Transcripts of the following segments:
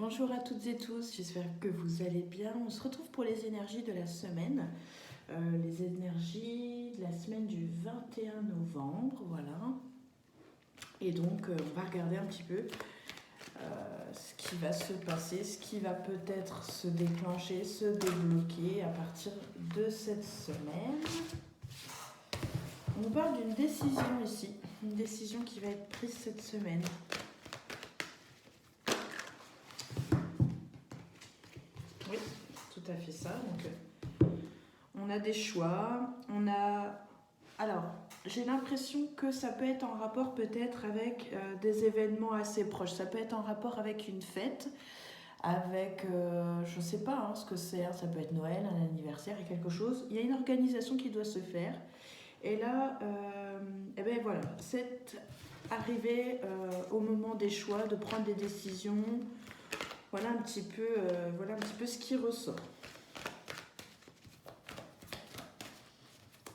Bonjour à toutes et tous, j'espère que vous allez bien. On se retrouve pour les énergies de la semaine. Les énergies de la semaine du 21 novembre, voilà. Et donc, on va regarder un petit peu ce qui va se passer, ce qui va peut-être se déclencher, se débloquer à partir de cette semaine. On nous parle d'une décision ici, une décision qui va être prise cette semaine. Oui, tout à fait ça. Donc, on a des choix, Alors, j'ai l'impression que ça peut être en rapport peut-être avec des événements assez proches. Ça peut être en rapport avec une fête, avec, je ne sais pas ce que c'est, ça peut être Noël, un anniversaire et quelque chose. Il y a une organisation qui doit se faire. Et là, et ben voilà, c'est arrivé au moment des choix, de prendre des décisions. Voilà un petit peu ce qui ressort.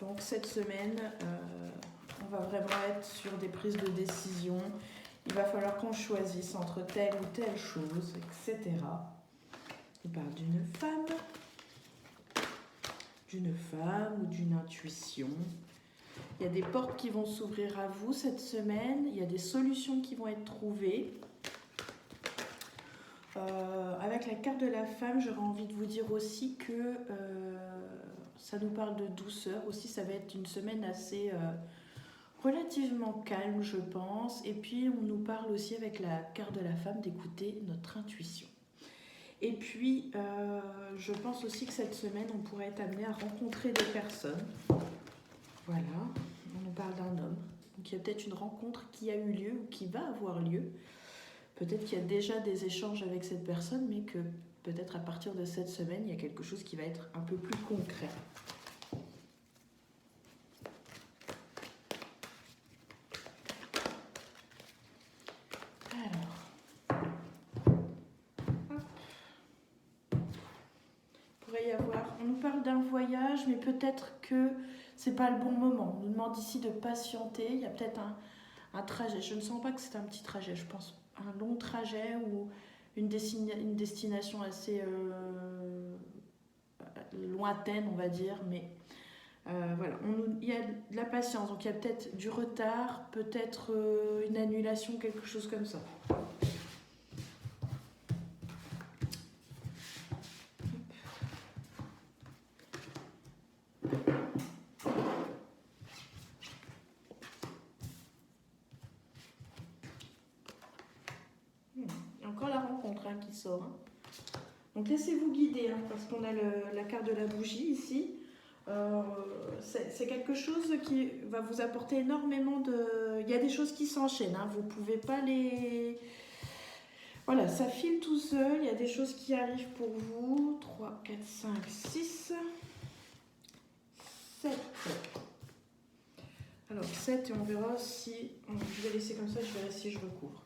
Donc cette semaine, on va vraiment être sur des prises de décision. Il va falloir qu'on choisisse entre telle ou telle chose, etc. Il parle d'une femme ou d'une intuition. Il y a des portes qui vont s'ouvrir à vous cette semaine. Il y a des solutions qui vont être trouvées. Avec la carte de la femme, j'aurais envie de vous dire aussi que ça nous parle de douceur. Aussi, ça va être une semaine assez relativement calme, je pense. Et puis, on nous parle aussi avec la carte de la femme d'écouter notre intuition. Et puis, je pense aussi que cette semaine, on pourrait être amené à rencontrer des personnes. Voilà, on nous parle d'un homme. Donc, il y a peut-être une rencontre qui a eu lieu ou qui va avoir lieu. Peut-être qu'il y a déjà des échanges avec cette personne, mais que peut-être à partir de cette semaine, il y a quelque chose qui va être un peu plus concret. Alors, pourrait y avoir, on nous parle d'un voyage, mais peut-être que c'est pas le bon moment. On nous demande ici de patienter. Il y a peut-être un trajet. Je ne sens pas que c'est un petit trajet. Je pense un long trajet ou une destination assez lointaine, on va dire, mais voilà, il y a de la patience, donc il y a peut-être du retard, peut-être une annulation, quelque chose comme ça. Encore la rencontre qui sort. Donc laissez-vous guider, parce qu'on a la carte de la bougie ici. C'est quelque chose qui va vous apporter énormément de... Il y a des choses qui s'enchaînent, vous ne pouvez pas les... Voilà, ça file tout seul, il y a des choses qui arrivent pour vous. 3, 4, 5, 6, 7. Alors 7, et on verra si... Je vais laisser comme ça, je verrai si je recouvre.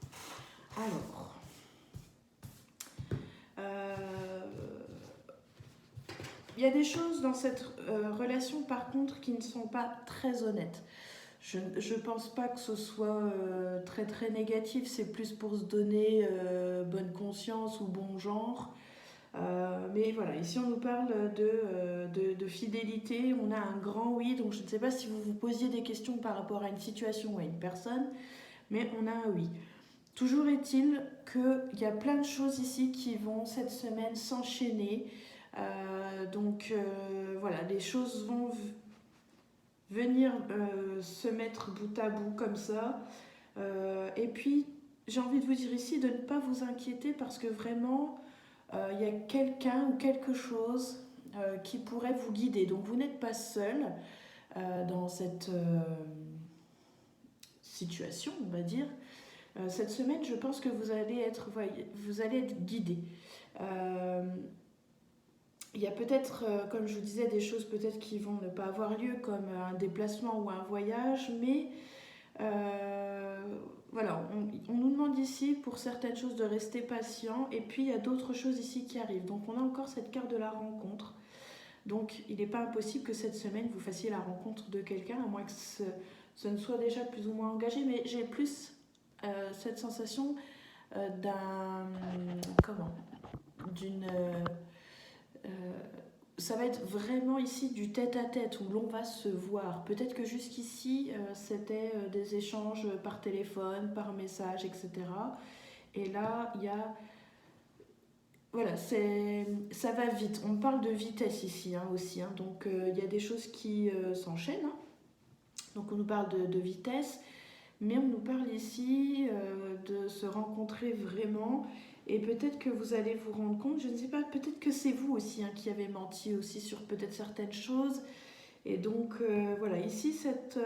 Alors... il y a des choses dans cette relation, par contre, qui ne sont pas très honnêtes. Je ne pense pas que ce soit très très négatif, c'est plus pour se donner bonne conscience ou bon genre. Mais voilà, ici on nous parle de fidélité, on a un grand oui, donc je ne sais pas si vous vous posiez des questions par rapport à une situation ou à une personne, mais on a un oui. Toujours est-il qu'il y a plein de choses ici qui vont cette semaine s'enchaîner. Donc voilà, les choses vont venir se mettre bout à bout comme ça. Et puis, j'ai envie de vous dire ici de ne pas vous inquiéter parce que vraiment, il y a quelqu'un ou quelque chose qui pourrait vous guider. Donc, vous n'êtes pas seul dans cette situation, on va dire. Cette semaine, je pense que vous allez être guidé. Il y a peut-être, comme je vous disais, des choses peut-être qui vont ne pas avoir lieu, comme un déplacement ou un voyage, mais voilà, on nous demande ici pour certaines choses de rester patient, et puis il y a d'autres choses ici qui arrivent. Donc on a encore cette carte de la rencontre. Donc il n'est pas impossible que cette semaine vous fassiez la rencontre de quelqu'un, à moins que ce ne soit déjà plus ou moins engagé, mais j'ai plus cette sensation comment, d'une... ça va être vraiment ici du tête-à-tête où l'on va se voir. Peut-être que jusqu'ici, c'était des échanges par téléphone, par message, etc. Et là, il y a... Voilà, ça va vite. On parle de vitesse ici aussi. Donc, il y a des choses qui s'enchaînent. Donc, on nous parle de vitesse. Mais on nous parle ici de se rencontrer vraiment. Et peut-être que vous allez vous rendre compte, je ne sais pas, peut-être que c'est vous aussi qui avez menti aussi sur peut-être certaines choses. Et donc, voilà, ici, cette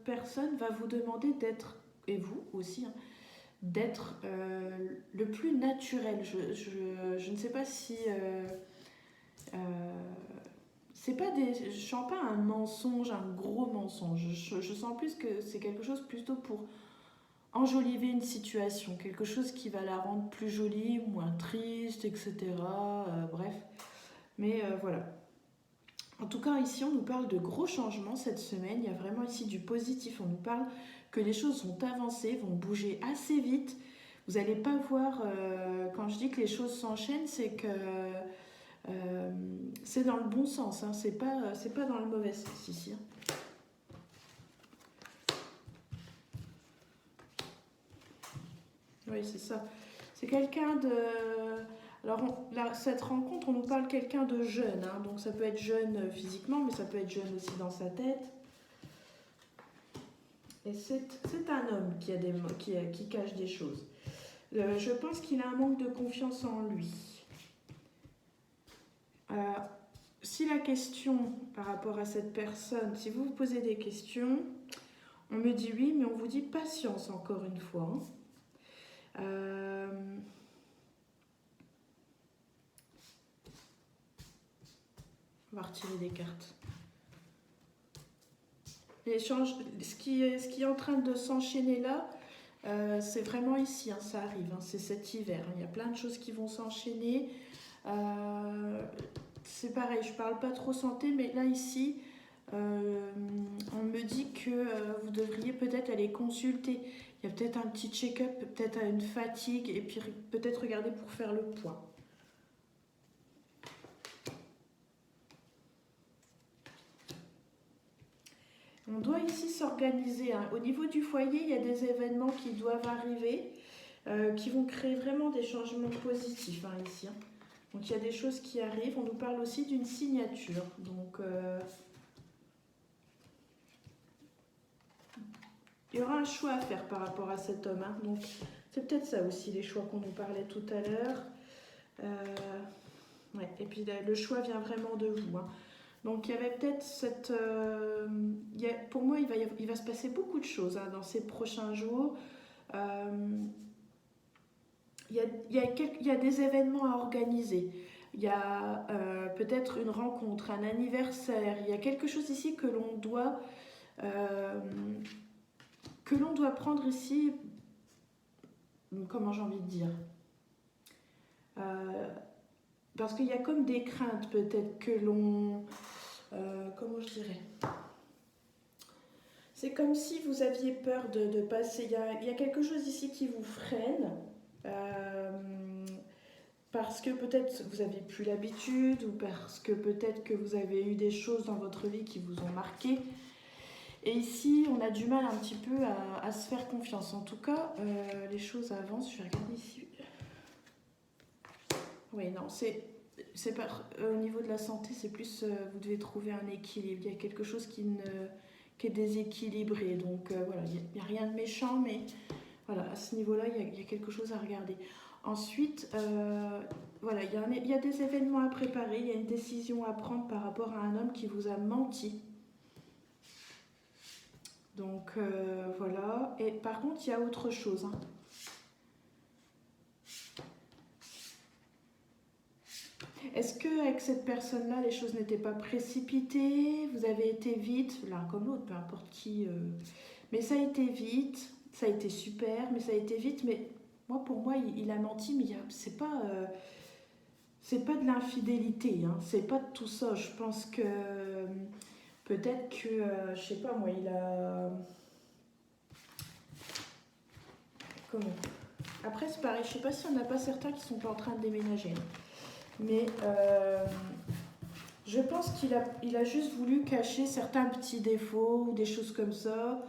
personne va vous demander d'être, et vous aussi, d'être le plus naturel. Je ne sais pas si... euh, c'est pas des, je sens pas un mensonge, un gros mensonge. Je sens plus que c'est quelque chose plutôt pour enjoliver une situation, quelque chose qui va la rendre plus jolie, moins triste, etc. Bref, mais voilà. En tout cas, ici, on nous parle de gros changements cette semaine. Il y a vraiment ici du positif. On nous parle que les choses vont avancer, vont bouger assez vite. Vous n'allez pas voir, quand je dis que les choses s'enchaînent, c'est que c'est dans le bon sens. C'est pas dans le mauvais sens ici. Oui, c'est ça. C'est quelqu'un de... Alors, là, cette rencontre, on nous parle quelqu'un de jeune. Donc, ça peut être jeune physiquement, mais ça peut être jeune aussi dans sa tête. Et c'est un homme qui cache des choses. Je pense qu'il a un manque de confiance en lui. Si la question par rapport à cette personne, si vous vous posez des questions, on me dit oui, mais on vous dit patience encore une fois. On va retirer des cartes. Ce qui est en train de s'enchaîner là, c'est vraiment ici, ça arrive, c'est cet hiver. Il y a plein de choses qui vont s'enchaîner. C'est pareil, je parle pas trop santé, mais là ici, on me dit que vous devriez peut-être aller consulter. Il y a peut-être un petit check-up, peut-être une fatigue, et puis peut-être regarder pour faire le point. On doit ici s'organiser. Au niveau du foyer, il y a des événements qui doivent arriver, qui vont créer vraiment des changements positifs ici. Donc il y a des choses qui arrivent. On nous parle aussi d'une signature. Donc il y aura un choix à faire par rapport à cet homme. Donc c'est peut-être ça aussi, les choix qu'on nous parlait tout à l'heure. Ouais. Et puis le choix vient vraiment de vous. Donc il y avait peut-être cette... pour moi, il va se passer beaucoup de choses dans ces prochains jours. Il y a des événements à organiser. Il y a peut-être une rencontre, un anniversaire. Il y a quelque chose ici que l'on doit prendre ici. Comment j'ai envie de dire parce qu'il y a comme des craintes peut-être que l'on... comment je dirais, c'est comme si vous aviez peur de passer. Il y a quelque chose ici qui vous freine. Parce que peut-être vous n'avez plus l'habitude, ou parce que peut-être que vous avez eu des choses dans votre vie qui vous ont marqué. Et ici, on a du mal un petit peu à se faire confiance. En tout cas, les choses avancent. Je vais regarder ici. Oui, non, c'est pas au niveau de la santé, c'est plus vous devez trouver un équilibre. Il y a quelque chose qui est déséquilibré. Donc voilà, il n'y a rien de méchant, mais voilà, à ce niveau-là, il y a quelque chose à regarder. Ensuite, voilà, il y a des événements à préparer, il y a une décision à prendre par rapport à un homme qui vous a menti. Donc voilà, et par contre, il y a autre chose. Est-ce qu'avec cette personne-là, les choses n'étaient pas précipitées? Vous avez été vite, l'un comme l'autre, peu importe qui. Mais ça a été vite, ça a été super, mais ça a été vite. Mais pour moi, il a menti, mais c'est pas de l'infidélité, c'est pas de tout ça. Je pense que peut-être que, je sais pas moi, il a... Comment Après, c'est pareil, je sais pas si on n'a pas certains qui sont pas en train de déménager. Mais je pense qu'il a juste voulu cacher certains petits défauts ou des choses comme ça.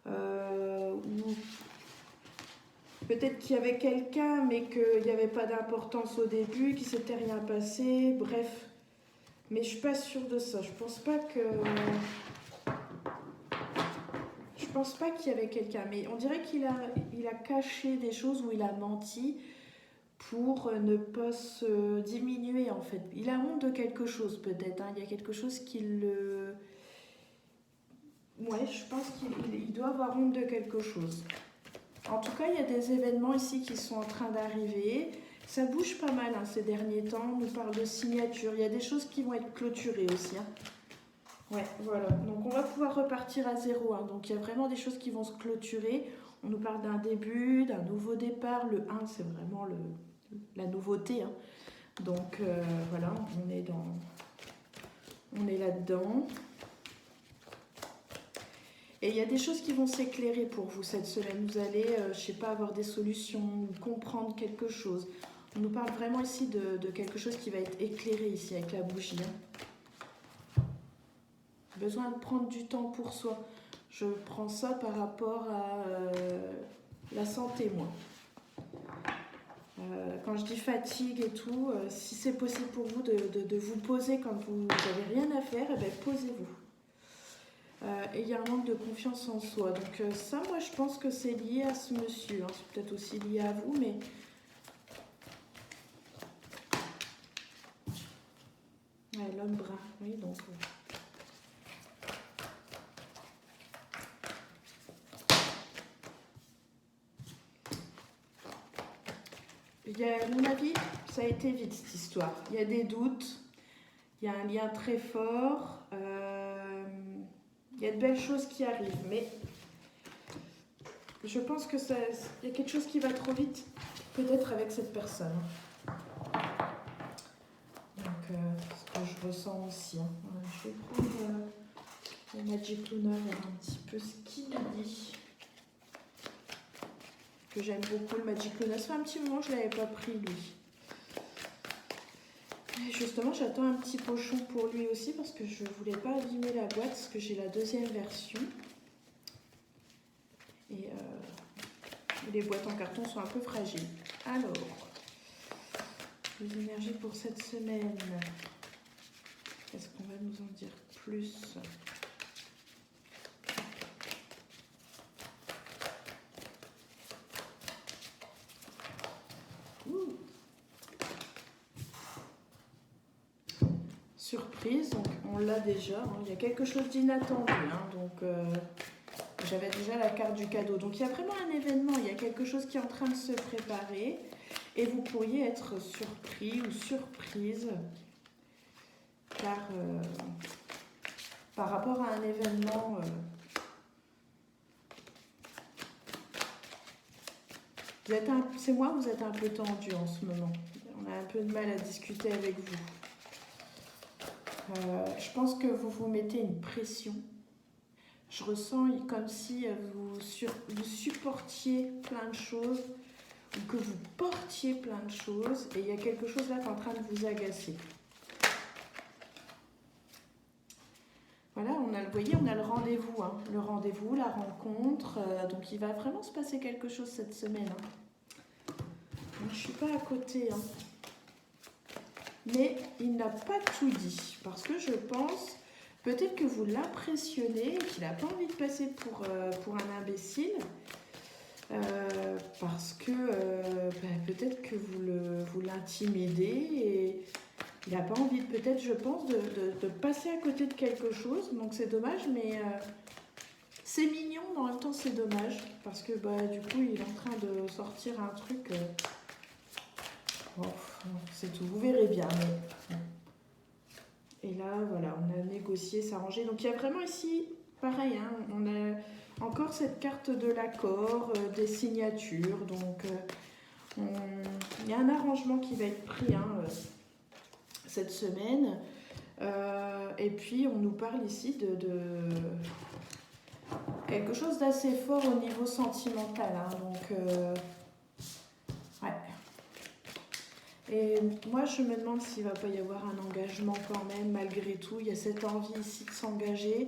Ou peut-être qu'il y avait quelqu'un, mais qu'il n'y avait pas d'importance au début, qu'il ne s'était rien passé. Bref. Mais je suis pas sûre de ça. Je pense pas qu'il y avait quelqu'un. Mais on dirait qu'il a caché des choses où il a menti pour ne pas se diminuer en fait. Il a honte de quelque chose peut-être, hein. Il y a quelque chose qui le... Ouais, je pense qu'il doit avoir honte de quelque chose. En tout cas, il y a des événements ici qui sont en train d'arriver. Ça bouge pas mal hein, ces derniers temps. On nous parle de signature. Il y a des choses qui vont être clôturées aussi. Hein. Ouais, voilà. Donc on va pouvoir repartir à zéro. Hein. Donc il y a vraiment des choses qui vont se clôturer. On nous parle d'un début, d'un nouveau départ. Le 1, c'est vraiment la nouveauté. Hein. Donc voilà, on est là-dedans. Et il y a des choses qui vont s'éclairer pour vous cette semaine. Vous allez, je sais pas, avoir des solutions, comprendre quelque chose. On nous parle vraiment ici de quelque chose qui va être éclairé ici avec la bougie. Hein. Besoin de prendre du temps pour soi. Je prends ça par rapport à la santé, moi. Quand je dis fatigue et tout, si c'est possible pour vous de vous poser quand vous n'avez rien à faire, eh bien, posez-vous. Et il y a un manque de confiance en soi. Donc ça, moi, je pense que c'est lié à ce monsieur. Hein. C'est peut-être aussi lié à vous, mais... Ouais, l'homme brun, oui, donc... À mon avis, ça a été vite, cette histoire. Il y a des doutes, il y a un lien très fort, il y a de belles choses qui arrivent, mais je pense que il y a quelque chose qui va trop vite, peut-être avec cette personne. Donc, ce que je ressens aussi. Hein. Je vais prendre le Magic Luna, voir un petit peu ce qu'il nous dit. Que j'aime beaucoup le Magic Luna. Ça fait un petit moment que je ne l'avais pas pris, lui. Et justement, j'attends un petit pochon pour lui aussi parce que je ne voulais pas abîmer la boîte parce que j'ai la deuxième version. Et les boîtes en carton sont un peu fragiles. Alors, les énergies pour cette semaine. Est-ce qu'on va nous en dire plus ? Surprise, donc on l'a déjà. Hein. Il y a quelque chose d'inattendu. Hein, donc j'avais déjà la carte du cadeau. Donc il y a vraiment un événement, il y a quelque chose qui est en train de se préparer. Et vous pourriez être surpris ou surprise par rapport à un événement. C'est moi, vous êtes un peu tendu en ce moment. On a un peu de mal à discuter avec vous. Je pense que vous vous mettez une pression. Je ressens comme si vous supportiez plein de choses ou que vous portiez plein de choses et il y a quelque chose là qui est en train de vous agacer. Voilà, vous voyez, on a le rendez-vous. Hein. Le rendez-vous, la rencontre. Donc il va vraiment se passer quelque chose cette semaine. Hein. Je ne suis pas à côté. Hein. Mais il n'a pas tout dit, parce que je pense, peut-être que vous l'impressionnez, qu'il n'a pas envie de passer pour un imbécile, parce que peut-être que vous l'intimidez, et il n'a pas envie, peut-être, je pense, de passer à côté de quelque chose, donc c'est dommage, mais c'est mignon, mais en même temps c'est dommage, parce que du coup il est en train de sortir un truc... c'est tout, vous verrez bien. Mais... Et là, voilà, on a négocié, s'arrangé. Donc il y a vraiment ici, pareil, hein, on a encore cette carte de l'accord, des signatures. Donc il y a un arrangement qui va être pris hein, cette semaine. Et puis on nous parle ici de quelque chose d'assez fort au niveau sentimental. Hein, donc... Et moi, je me demande s'il ne va pas y avoir un engagement quand même, malgré tout. Il y a cette envie ici de s'engager,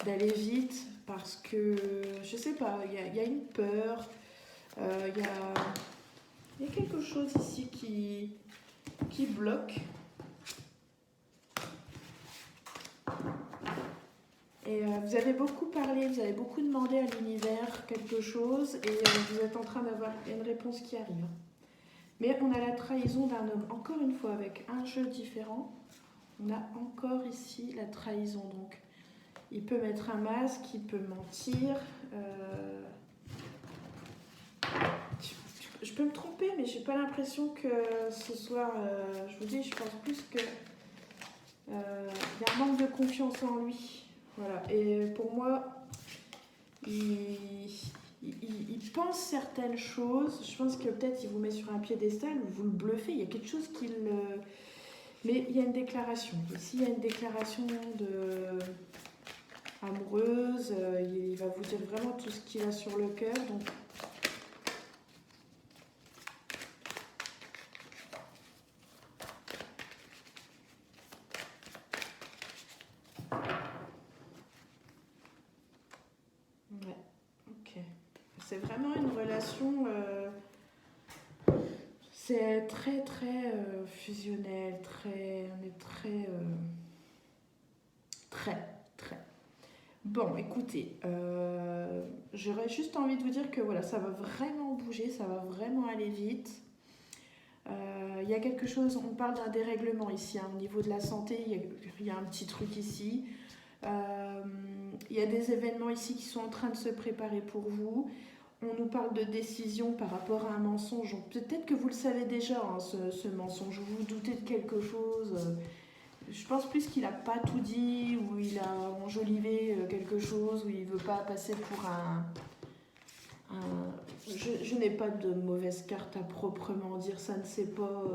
d'aller vite, parce que, je sais pas, il y a une peur, il y a quelque chose ici qui bloque. Et vous avez beaucoup parlé, vous avez beaucoup demandé à l'univers quelque chose, et vous êtes en train d'avoir une réponse qui arrive. Mais on a la trahison d'un homme, encore une fois, avec un jeu différent. On a encore ici la trahison. Donc, il peut mettre un masque, il peut mentir. Je peux me tromper, mais j'ai pas l'impression que ce soit. Je vous dis, je pense plus que il y a un manque de confiance en lui. Voilà. Et pour moi, il pense certaines choses. Je pense que peut-être il vous met sur un piédestal ou vous le bluffez. Il y a quelque chose qui le. Mais il y a une déclaration. Ici, il y a une déclaration amoureuse. Il va vous dire vraiment tout ce qu'il a sur le cœur. Donc, ouais, ok. C'est vraiment une relation. C'est très très fusionnel. On est très. Bon, écoutez, j'aurais juste envie de vous dire que voilà, ça va vraiment bouger, ça va vraiment aller vite. Il y a quelque chose, on parle d'un dérèglement ici, hein, au niveau de la santé, il y a un petit truc ici. Il y a des événements ici qui sont en train de se préparer pour vous. On nous parle de décision par rapport à un mensonge. Peut-être que vous le savez déjà, hein, ce mensonge. Vous vous doutez de quelque chose. Je pense plus qu'il n'a pas tout dit, ou il a enjolivé quelque chose, ou il ne veut pas passer pour je n'ai pas de mauvaise carte à proprement dire, ça ne sait pas.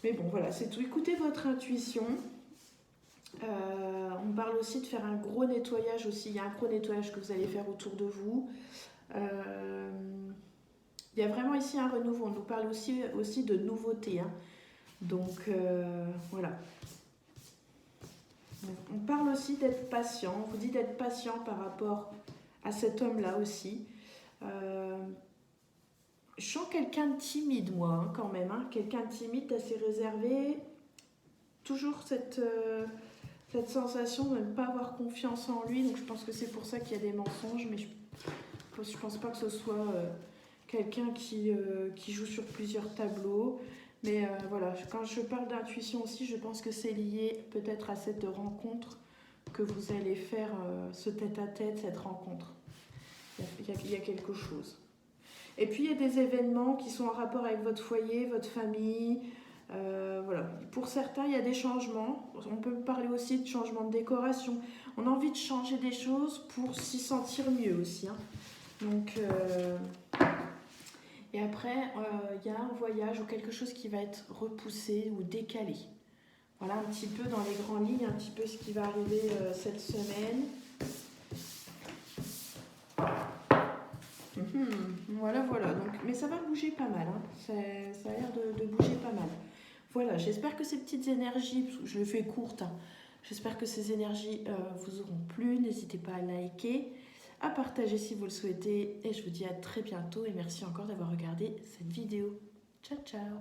Mais bon, voilà, c'est tout. Écoutez votre intuition. On parle aussi de faire un gros nettoyage aussi. Il y a un gros nettoyage que vous allez faire autour de vous. Il y a vraiment ici un renouveau. On nous parle aussi de nouveauté. Hein. Donc, voilà. On parle aussi d'être patient. On vous dit d'être patient par rapport à cet homme-là aussi. Je sens quelqu'un de timide, moi, hein, quand même. Hein. Quelqu'un de timide, assez réservé. Toujours cette sensation de ne pas avoir confiance en lui. Donc, je pense que c'est pour ça qu'il y a des mensonges. Mais je pense pas que ce soit quelqu'un qui joue sur plusieurs tableaux. Mais voilà, quand je parle d'intuition aussi, je pense que c'est lié peut-être à cette rencontre que vous allez faire, ce tête-à-tête, cette rencontre. Il y a quelque chose. Et puis, il y a des événements qui sont en rapport avec votre foyer, votre famille. Voilà. Pour certains, il y a des changements. On peut parler aussi de changement de décoration. On a envie de changer des choses pour s'y sentir mieux aussi. Hein. Donc... Et après, il y a un voyage ou quelque chose qui va être repoussé ou décalé. Voilà un petit peu dans les grandes lignes, un petit peu ce qui va arriver cette semaine. Voilà. Donc, mais ça va bouger pas mal. Hein. Ça a l'air de bouger pas mal. Voilà, j'espère que ces petites énergies, je le fais courte, hein, j'espère que ces énergies vous auront plu. N'hésitez pas à liker, à partager si vous le souhaitez. Et je vous dis à très bientôt et merci encore d'avoir regardé cette vidéo. Ciao, ciao!